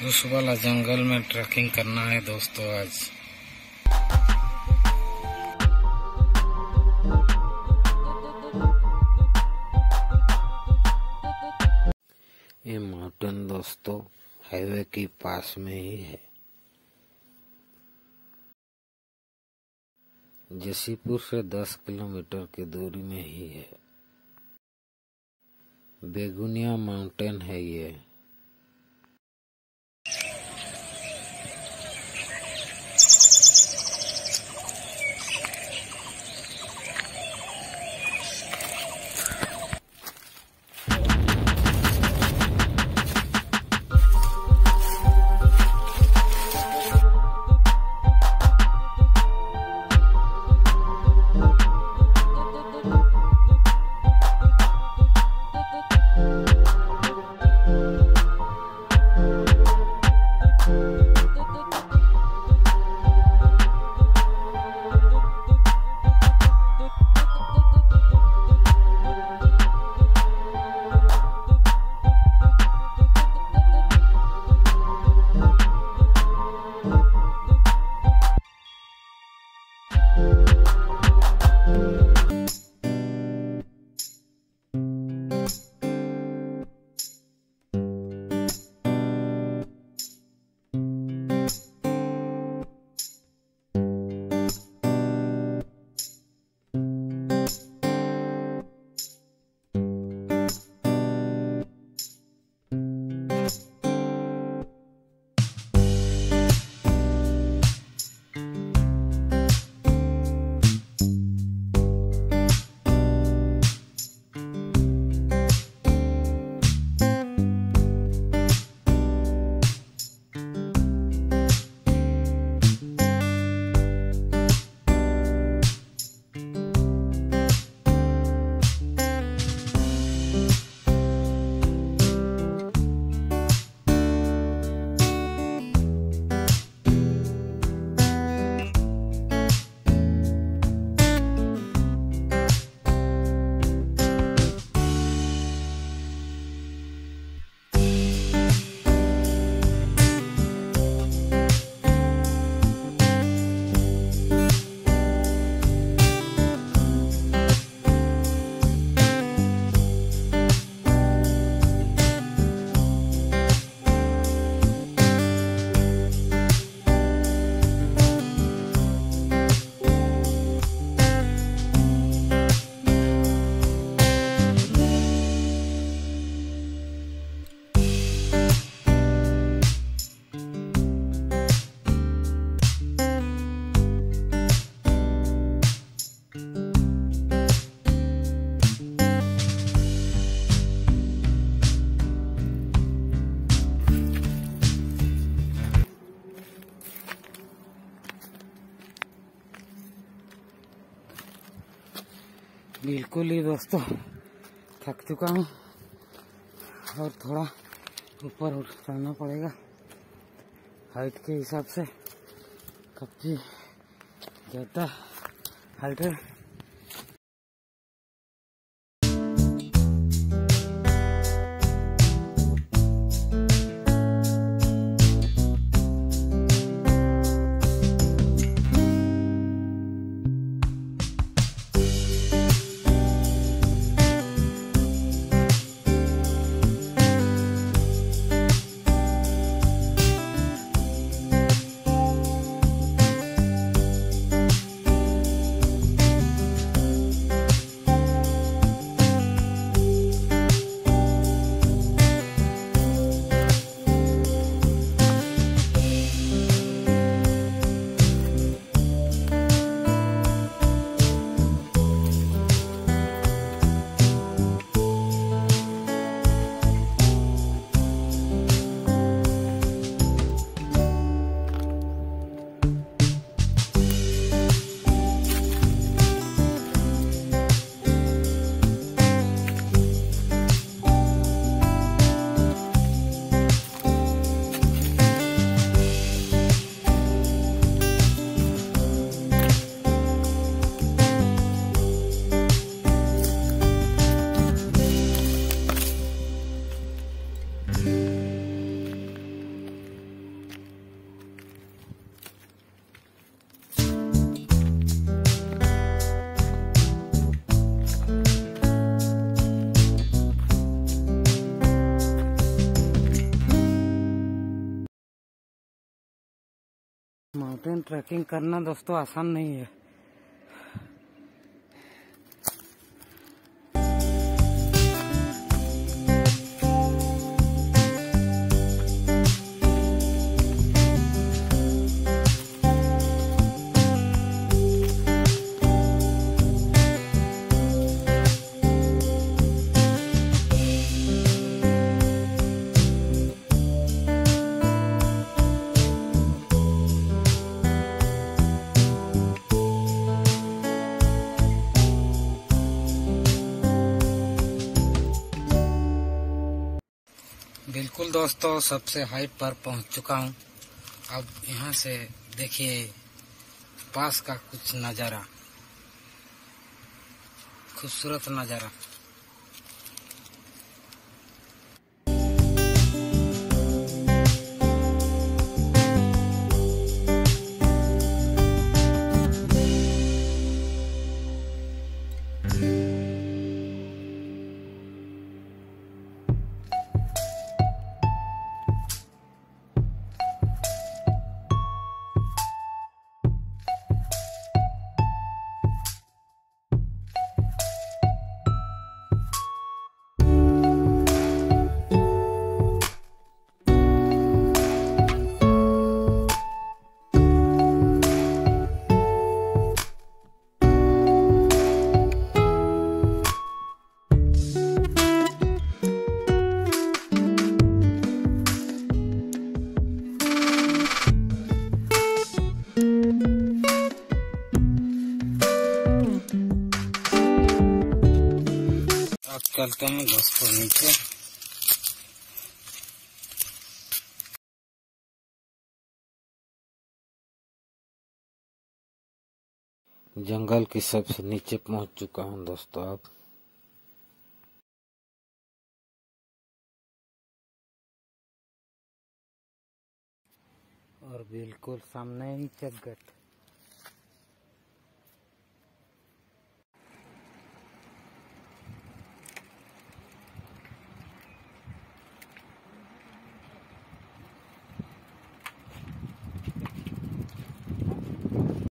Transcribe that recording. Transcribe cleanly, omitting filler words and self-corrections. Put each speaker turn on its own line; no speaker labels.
उस वाला जंगल में ट्रैकिंग करना है दोस्तों आज। ये माउंटेन दोस्तों हाईवे के पास में ही है। जशीपुर से 10 किलोमीटर की दूरी में ही है। बेगुनिया माउंटेन है ये। बिल्कुल ही दोस्तों थक चुका हूँ और थोड़ा ऊपर उठना पड़ेगा। हाइट के हिसाब से काफी ज्यादा हाइट है। माउंटेन ट्रैकिंग करना दोस्तों आसान नहीं है। बिल्कुल दोस्तों, सबसे हाइट पर पहुंच चुका हूं। अब यहां से देखिए पास का कुछ नज़ारा, खूबसूरत नज़ारा। अब चलते हैं दोस्तों नीचे। जंगल के सबसे नीचे पहुंच चुका हूं दोस्तों अब। और बिल्कुल सामने ही जंगल।